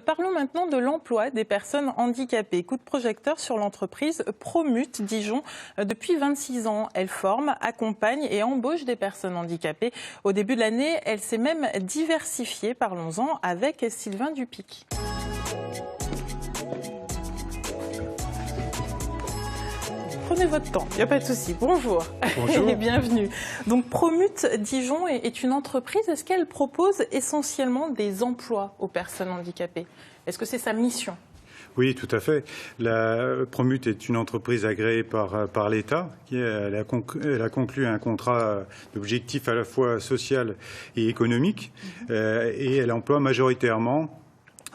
Parlons maintenant de l'emploi des personnes handicapées. Coup de projecteur sur l'entreprise Promut Dijon. Depuis 26 ans, elle forme, accompagne et embauche des personnes handicapées. Au début de l'année, elle s'est même diversifiée, parlons-en, avec Sylvain Dupic. Prenez votre temps, il n'y a pas de souci. Bonjour. Bonjour. Et bienvenue. Donc Promut Dijon est une entreprise. Est-ce qu'elle propose essentiellement des emplois aux personnes handicapées? Est-ce que c'est sa mission? Oui, tout à fait. La Promut est une entreprise agréée par l'État. Elle a conclu un contrat d'objectif à la fois social et économique. Et elle emploie majoritairement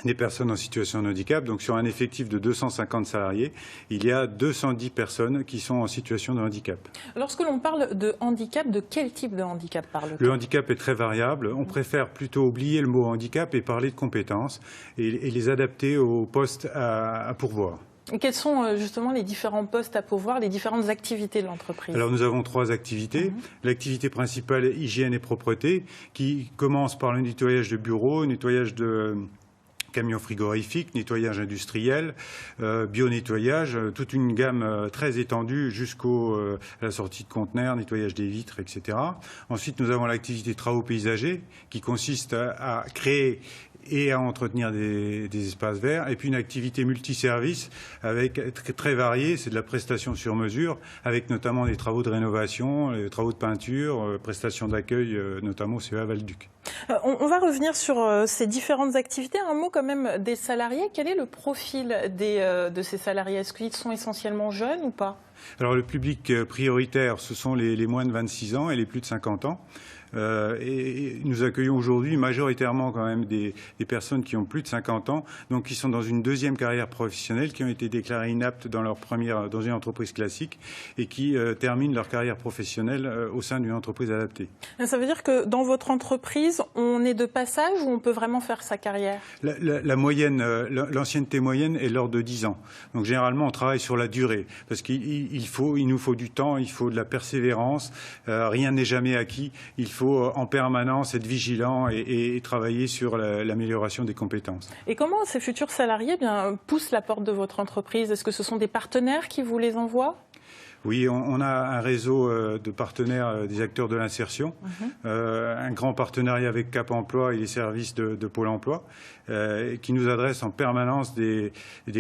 des personnes en situation de handicap. Donc sur un effectif de 250 salariés, il y a 210 personnes qui sont en situation de handicap. Lorsque l'on parle de handicap, de quel type de handicap parle-t-on? Le handicap est très variable. On préfère plutôt oublier le mot handicap et parler de compétences et les adapter aux postes à pourvoir. Et quels sont justement les différents postes à pourvoir, les différentes activités de l'entreprise? Alors nous avons 3 activités. L'activité principale, hygiène et propreté, qui commence par le nettoyage de bureaux, nettoyage de camions frigorifiques, nettoyage industriel, bio-nettoyage, toute une gamme très étendue jusqu'à la sortie de conteneurs, nettoyage des vitres, etc. Ensuite, nous avons l'activité travaux paysagers qui consiste à créer et à entretenir des espaces verts, et puis une activité multiservice avec très variée, c'est de la prestation sur mesure, avec notamment des travaux de rénovation, des travaux de peinture, prestations d'accueil, notamment au CEA Val-Duc. On va revenir sur ces différentes activités. Un mot quand même des salariés. Quel est le profil de ces salariés? Est-ce qu'ils sont essentiellement jeunes ou pas? Alors le public prioritaire, ce sont les moins de 26 ans et les plus de 50 ans. Et nous accueillons aujourd'hui majoritairement quand même des personnes qui ont plus de 50 ans, donc qui sont dans une deuxième carrière professionnelle, qui ont été déclarées inaptes dans dans une entreprise classique et qui terminent leur carrière professionnelle au sein d'une entreprise adaptée. Ça veut dire que dans votre entreprise, on est de passage ou on peut vraiment faire sa carrière? La moyenne, l'ancienneté moyenne est l'ordre de 10 ans. Donc généralement, on travaille sur la durée parce qu'il nous faut du temps, il faut de la persévérance. Rien n'est jamais acquis. Il faut en permanence être vigilant et travailler sur l'amélioration des compétences. Et comment ces futurs salariés poussent la porte de votre entreprise? Est-ce que ce sont des partenaires qui vous les envoient? Oui, on a un réseau de partenaires des acteurs de l'insertion, un grand partenariat avec Cap Emploi et les services de Pôle Emploi, qui nous adressent en permanence des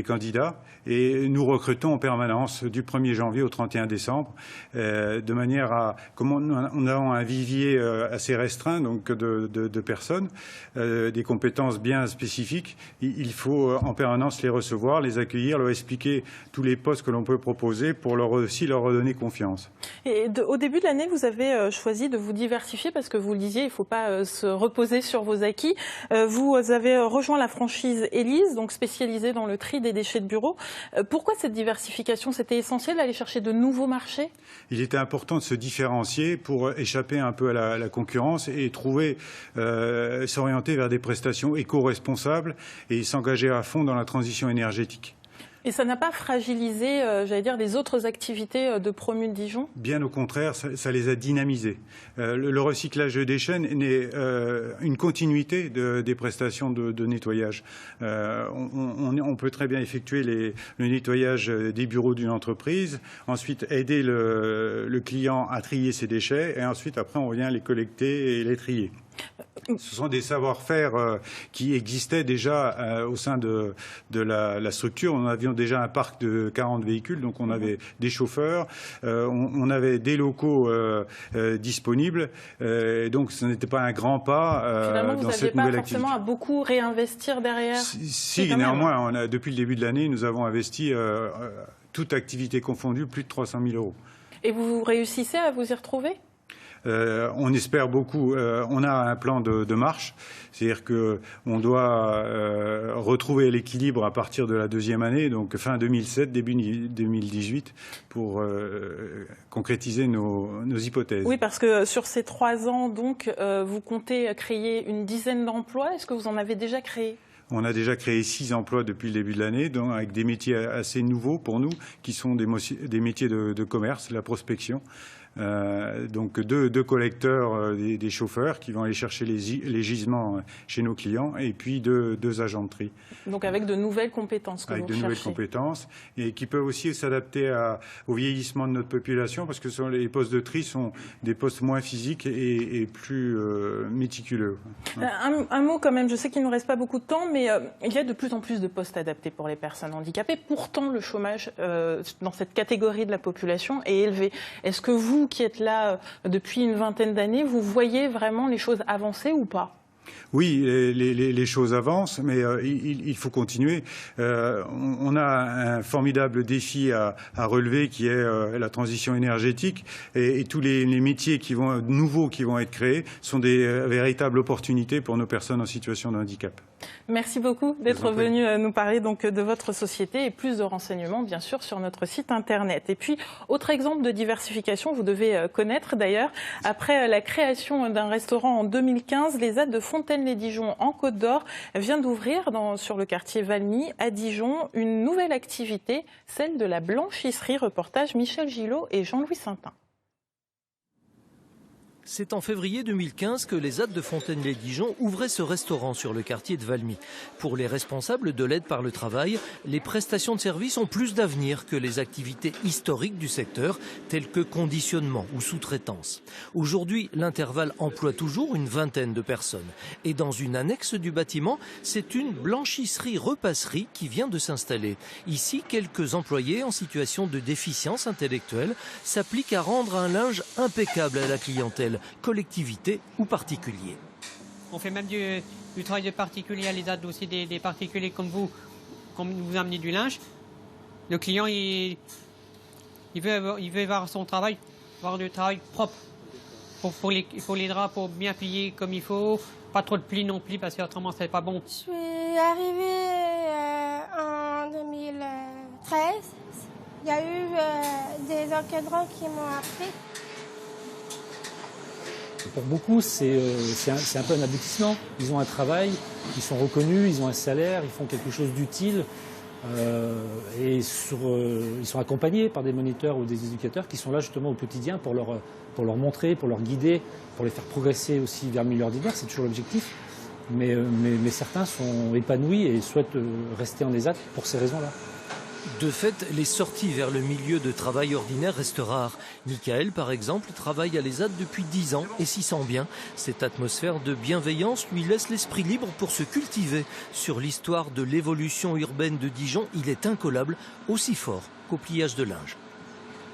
candidats. Et nous recrutons en permanence du 1er janvier au 31 décembre, de manière à, comme on a un vivier assez restreint donc de personnes, des compétences bien spécifiques, il faut en permanence les recevoir, les accueillir, leur expliquer tous les postes que l'on peut proposer pour leur redonner confiance. Et au début de l'année, vous avez choisi de vous diversifier parce que vous le disiez, il ne faut pas se reposer sur vos acquis. Vous avez rejoint la franchise Élise, donc spécialisée dans le tri des déchets de bureau. Pourquoi cette diversification? C'était essentiel d'aller chercher de nouveaux marchés? Il était important de se différencier pour échapper un peu à la concurrence et s'orienter vers des prestations éco-responsables et s'engager à fond dans la transition énergétique. Et ça n'a pas fragilisé, j'allais dire, les autres activités de Promut Dijon? Bien au contraire, ça les a dynamisés. Le recyclage de déchets n'est une continuité des prestations de nettoyage. On peut très bien effectuer le nettoyage des bureaux d'une entreprise, ensuite aider le client à trier ses déchets, et ensuite, après, on vient les collecter et les trier. Ce sont des savoir-faire qui existaient déjà au sein de la structure. Nous avions déjà un parc de 40 véhicules, donc on avait des chauffeurs, on avait des locaux disponibles, donc ce n'était pas un grand pas dans cette nouvelle activité. Finalement, vous n'aviez pas forcément à beaucoup réinvestir derrière? Si néanmoins, depuis le début de l'année, nous avons investi, toute activité confondue, plus de 300 000 €. Et vous réussissez à vous y retrouver? On espère beaucoup. On a un plan de marche, c'est-à-dire qu'on doit retrouver l'équilibre à partir de la deuxième année, donc fin 2007, début 2018, pour concrétiser nos hypothèses. Oui, parce que sur ces 3 ans, donc, vous comptez créer une dizaine d'emplois. Est-ce que vous en avez déjà créé? On a déjà créé 6 emplois depuis le début de l'année, avec des métiers assez nouveaux pour nous, qui sont des métiers de commerce, la prospection, Donc deux collecteurs, des chauffeurs qui vont aller chercher les gisements chez nos clients, et puis deux agents de tri. Donc avec de nouvelles compétences que vous recherchez. Avec de nouvelles compétences, et qui peuvent aussi s'adapter au vieillissement de notre population, parce que les postes de tri sont des postes moins physiques et plus méticuleux. Un mot quand même, je sais qu'il ne nous reste pas beaucoup de temps, mais il y a de plus en plus de postes adaptés pour les personnes handicapées. Pourtant, le chômage dans cette catégorie de la population est élevé. Est-ce que vous, qui êtes là depuis une vingtaine d'années, vous voyez vraiment les choses avancer ou pas ? Oui, les choses avancent, mais il faut continuer. On a un formidable défi à relever, qui est la transition énergétique, et tous les métiers nouveaux qui vont être créés sont des véritables opportunités pour nos personnes en situation de handicap. Merci beaucoup d'être venu nous parler donc de votre société, et plus de renseignements bien sûr sur notre site internet. Et puis, autre exemple de diversification, vous devez connaître d'ailleurs, après la création d'un restaurant en 2015, les ZAD de Fontaine-lès-Dijon en Côte d'Or vient d'ouvrir sur le quartier Valmy à Dijon une nouvelle activité, celle de la blanchisserie. Reportage Michel Gillot et Jean-Louis Saintin. C'est en février 2015 que les ZAD de Fontaine-lès-Dijon ouvraient ce restaurant sur le quartier de Valmy. Pour les responsables de l'aide par le travail, les prestations de services ont plus d'avenir que les activités historiques du secteur, telles que conditionnement ou sous-traitance. Aujourd'hui, l'intervalle emploie toujours une vingtaine de personnes. Et dans une annexe du bâtiment, c'est une blanchisserie-repasserie qui vient de s'installer. Ici, quelques employés en situation de déficience intellectuelle s'appliquent à rendre un linge impeccable à la clientèle, collectivité ou particulier. On fait même du travail de particulier à les ZAD, aussi des particuliers comme vous amenez du linge. Le client, il veut voir son travail, voir du travail propre. Pour les draps, pour bien plier comme il faut, pas trop de plis non plus, parce que autrement c'est pas bon. Je suis arrivée en 2013. Il y a eu des encadrants qui m'ont appris. Pour beaucoup, c'est un peu un aboutissement. Ils ont un travail, ils sont reconnus, ils ont un salaire, ils font quelque chose d'utile. Ils sont accompagnés par des moniteurs ou des éducateurs qui sont là justement au quotidien pour leur montrer, pour leur guider, pour les faire progresser aussi vers le milieu ordinaire. C'est toujours l'objectif. Mais certains sont épanouis et souhaitent rester en ESAT pour ces raisons-là. De fait, les sorties vers le milieu de travail ordinaire restent rares. Michael, par exemple, travaille à l'ESAT depuis 10 ans et s'y sent bien. Cette atmosphère de bienveillance lui laisse l'esprit libre pour se cultiver. Sur l'histoire de l'évolution urbaine de Dijon, il est incollable, aussi fort qu'au pliage de linge.